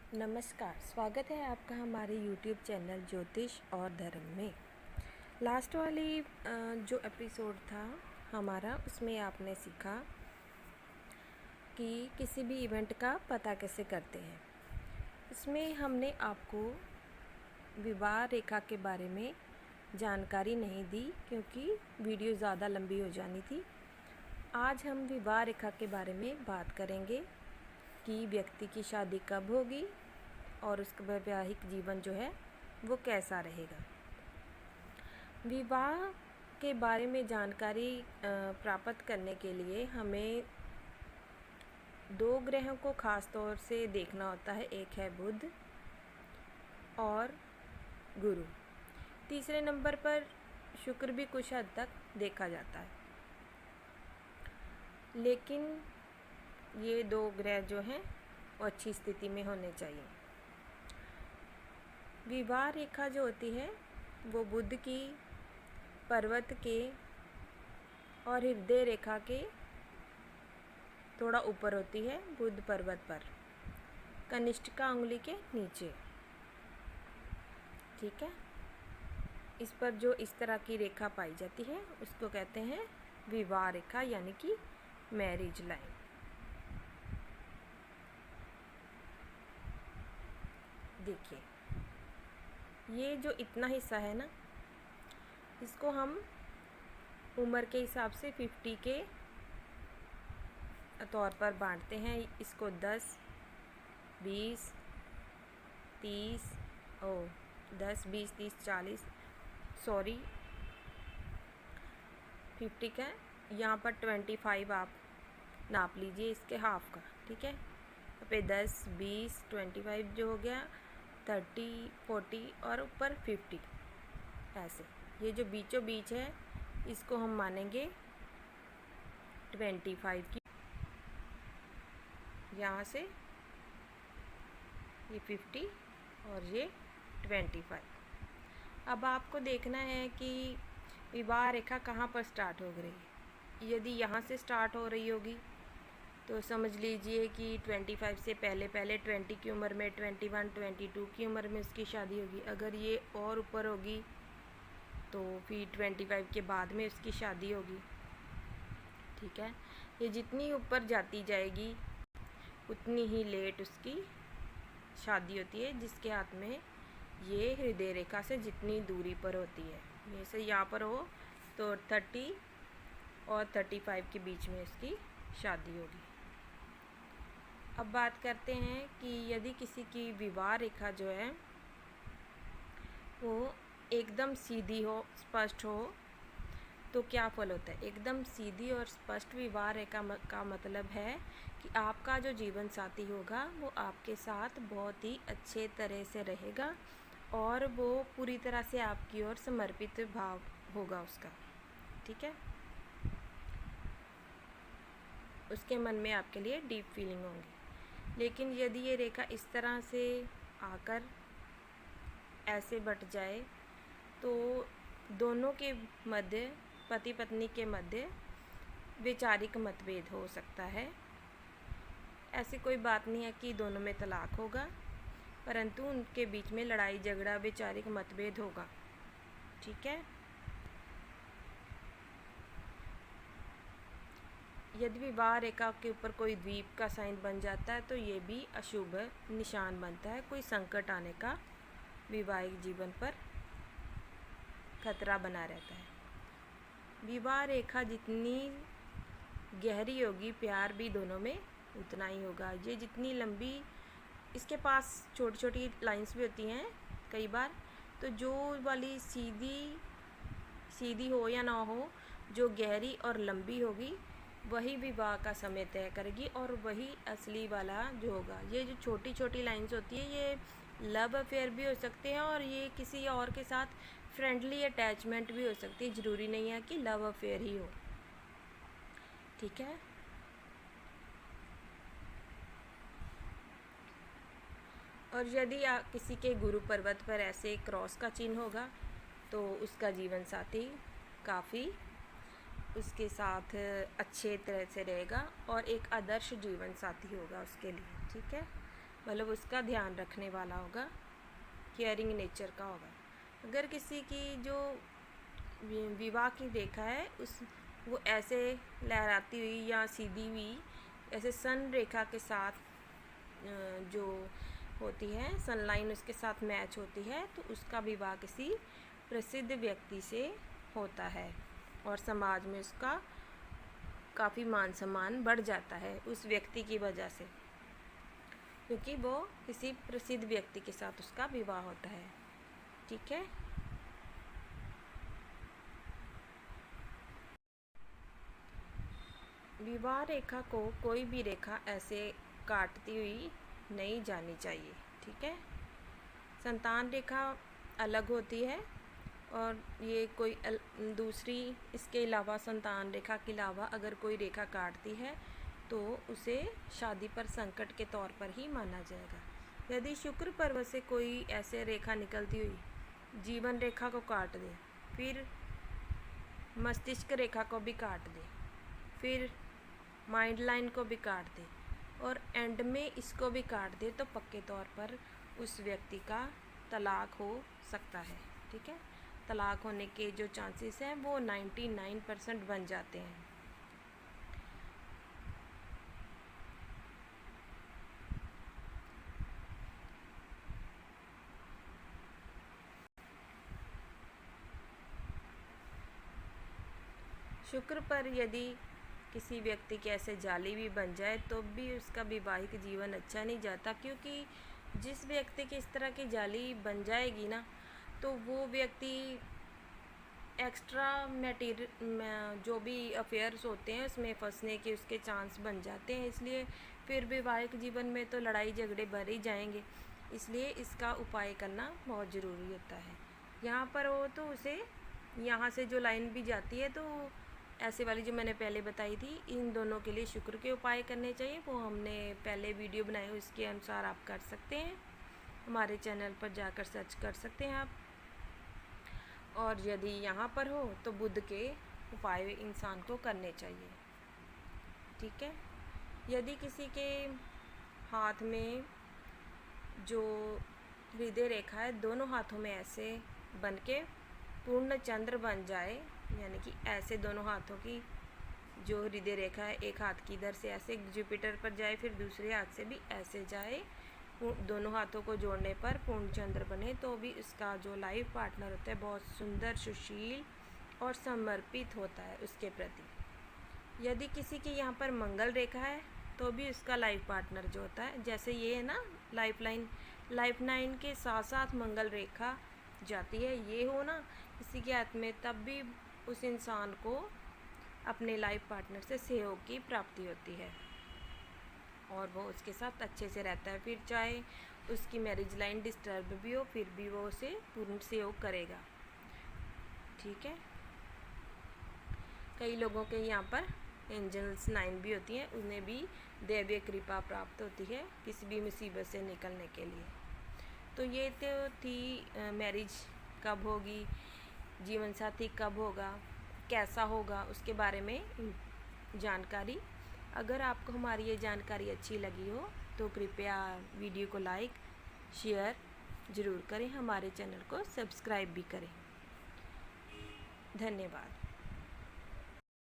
नमस्कार, स्वागत है आपका हमारे YouTube चैनल ज्योतिष और धर्म में। लास्ट वाली जो एपिसोड था हमारा, उसमें आपने सीखा कि किसी भी इवेंट का पता कैसे करते हैं। इसमें हमने आपको विवाह रेखा के बारे में जानकारी नहीं दी क्योंकि वीडियो ज़्यादा लंबी हो जानी थी। आज हम विवाह रेखा के बारे में बात करेंगे कि व्यक्ति की शादी कब होगी और उसका वैवाहिक जीवन जो है वो कैसा रहेगा। विवाह के बारे में जानकारी प्राप्त करने के लिए हमें दो ग्रहों को ख़ास तौर से देखना होता है। एक है बुध और गुरु। तीसरे नंबर पर शुक्र भी कुछ हद तक देखा जाता है, लेकिन ये दो ग्रह जो हैं वो अच्छी स्थिति में होने चाहिए। विवाह रेखा जो होती है वो बुध की पर्वत के और हृदय रेखा के थोड़ा ऊपर होती है। बुध पर्वत पर कनिष्ठिका उंगली के नीचे, ठीक है। इस पर जो इस तरह की रेखा पाई जाती है उसको कहते हैं विवाह रेखा, यानी कि मैरिज लाइन। देखिए, ये जो इतना हिस्सा है ना, इसको हम उम्र के हिसाब से 50 के तौर पर बांटते हैं। इसको 10, 20, 30 10, 20, 30, 40 सॉरी 50 का। यहाँ पर 25 आप नाप लीजिए इसके हाफ का, ठीक है। पे 10, 20, 25 जो हो गया, 30, 40 और ऊपर 50। ऐसे ये जो बीचों बीच है इसको हम मानेंगे 25 की। यहाँ से ये 50 और ये 25। अब आपको देखना है कि विवाह रेखा कहाँ पर स्टार्ट हो रही है। यदि यहाँ से स्टार्ट हो रही होगी तो समझ लीजिए कि 25 से पहले 20 की उम्र में, 21, 22 की उम्र में उसकी शादी होगी। अगर ये और ऊपर होगी तो फिर 25 के बाद में उसकी शादी होगी, ठीक है। ये जितनी ऊपर जाती जाएगी उतनी ही लेट उसकी शादी होती है, जिसके हाथ में ये हृदय रेखा से जितनी दूरी पर होती है। जैसे यहाँ पर हो तो 30 और 35 के बीच में इसकी शादी होगी। अब बात करते हैं कि यदि किसी की विवाह रेखा जो है वो एकदम सीधी हो, स्पष्ट हो, तो क्या फल होता है। एकदम सीधी और स्पष्ट विवाह रेखा का मतलब है कि आपका जो जीवन साथी होगा वो आपके साथ बहुत ही अच्छे तरह से रहेगा और वो पूरी तरह से आपकी ओर समर्पित भाव होगा उसका, ठीक है। उसके मन में आपके लिए डीप फीलिंग होंगी। लेकिन यदि ये रेखा इस तरह से आकर ऐसे बट जाए तो दोनों के मध्य, पति पत्नी के मध्य वैचारिक मतभेद हो सकता है। ऐसी कोई बात नहीं है कि दोनों में तलाक होगा, परंतु उनके बीच में लड़ाई झगड़ा, वैचारिक मतभेद होगा, ठीक है। यदि विवाह रेखा के ऊपर कोई द्वीप का साइन बन जाता है तो ये भी अशुभ निशान बनता है। कोई संकट आने का वैवाहिक जीवन पर खतरा बना रहता है। विवाह रेखा जितनी गहरी होगी, प्यार भी दोनों में उतना ही होगा। ये जितनी लंबी, इसके पास छोटी छोटी लाइंस भी होती हैं कई बार, तो जो वाली सीधी हो या ना हो, जो गहरी और लंबी होगी वही विवाह का समय तय करेगी और वही असली वाला जो होगा। ये जो छोटी छोटी लाइंस होती है ये लव अफेयर भी हो सकते हैं और ये किसी और के साथ फ्रेंडली अटैचमेंट भी हो सकती है। ज़रूरी नहीं है कि लव अफेयर ही हो, ठीक है। और यदि किसी के गुरु पर्वत पर ऐसे क्रॉस का चिन्ह होगा तो उसका जीवन साथी काफ़ी उसके साथ अच्छे तरह से रहेगा और एक आदर्श जीवन साथी होगा उसके लिए, ठीक है। मतलब उसका ध्यान रखने वाला होगा, केयरिंग नेचर का होगा। अगर किसी की जो विवाह की रेखा है वो ऐसे लहराती हुई या सीधी हुई ऐसे सन रेखा के साथ जो होती है, सन लाइन उसके साथ मैच होती है, तो उसका विवाह किसी प्रसिद्ध व्यक्ति से होता है और समाज में उसका काफ़ी मान सम्मान बढ़ जाता है उस व्यक्ति की वजह से, क्योंकि वो किसी प्रसिद्ध व्यक्ति के साथ उसका विवाह होता है। ठीक है। विवाह रेखा को कोई भी रेखा ऐसे काटती हुई नहीं जानी चाहिए। ठीक है। संतान रेखा अलग होती है और ये कोई दूसरी इसके अलावा संतान रेखा के अलावा अगर कोई रेखा काटती है तो उसे शादी पर संकट के तौर पर ही माना जाएगा। यदि शुक्र पर्व से कोई ऐसे रेखा निकलती हुई जीवन रेखा को काट दे, फिर मस्तिष्क रेखा को भी काट दे, फिर माइंड लाइन को भी काट दे और एंड में इसको भी काट दे, तो पक्के तौर पर उस व्यक्ति का तलाक हो सकता है। ठीक है। तलाक होने के जो चांसेस हैं वो 99% बन जाते हैं। शुक्र पर यदि किसी व्यक्ति के ऐसे जाली भी बन जाए तो भी उसका वैवाहिक जीवन अच्छा नहीं जाता, क्योंकि जिस व्यक्ति की इस तरह की जाली बन जाएगी ना, तो वो व्यक्ति एक्स्ट्रा मटेरियल जो भी अफेयर्स होते हैं उसमें फंसने के उसके चांस बन जाते हैं। इसलिए फिर वैवाहिक जीवन में तो लड़ाई झगड़े बढ़ ही जाएंगे। इसलिए इसका उपाय करना बहुत ज़रूरी होता है। यहाँ पर हो तो उसे यहाँ से जो लाइन भी जाती है तो ऐसे वाली जो मैंने पहले बताई थी, इन दोनों के लिए शुक्र के उपाय करने चाहिए। वो हमने पहले वीडियो बनाई, उसके अनुसार आप कर सकते हैं। हमारे चैनल पर जाकर सर्च कर सकते हैं आप। और यदि यहाँ पर हो तो बुध के उपाय इंसान को करने चाहिए। ठीक है। यदि किसी के हाथ में जो हृदय रेखा है दोनों हाथों में ऐसे बन के पूर्ण चंद्र बन जाए, यानी कि ऐसे दोनों हाथों की जो हृदय रेखा है एक हाथ की इधर से ऐसे जुपिटर पर जाए, फिर दूसरे हाथ से भी ऐसे जाए, दोनों हाथों को जोड़ने पर पूर्ण चंद्र बने, तो भी उसका जो लाइफ पार्टनर होता है बहुत सुंदर, सुशील और समर्पित होता है उसके प्रति। यदि किसी की यहाँ पर मंगल रेखा है तो भी उसका लाइफ पार्टनर जो होता है, जैसे ये है ना लाइफ लाइन के साथ साथ मंगल रेखा जाती है, ये हो ना किसी के हाथ में, तब भी उस इंसान को अपने लाइफ पार्टनर से सहयोग की प्राप्ति होती है और वो उसके साथ अच्छे से रहता है। फिर चाहे उसकी मैरिज लाइन डिस्टर्ब भी हो, फिर भी वो उसे पूर्ण सहयोग करेगा। ठीक है। कई लोगों के यहाँ पर एंजल्स 9 भी होती हैं, उन्हें भी दैवीय कृपा प्राप्त होती है किसी भी मुसीबत से निकलने के लिए। तो ये तो थी मैरिज कब होगी, जीवन साथी कब होगा, कैसा होगा, उसके बारे में जानकारी। अगर आपको हमारी ये जानकारी अच्छी लगी हो तो कृपया वीडियो को लाइक शेयर ज़रूर करें, हमारे चैनल को सब्सक्राइब भी करें। धन्यवाद।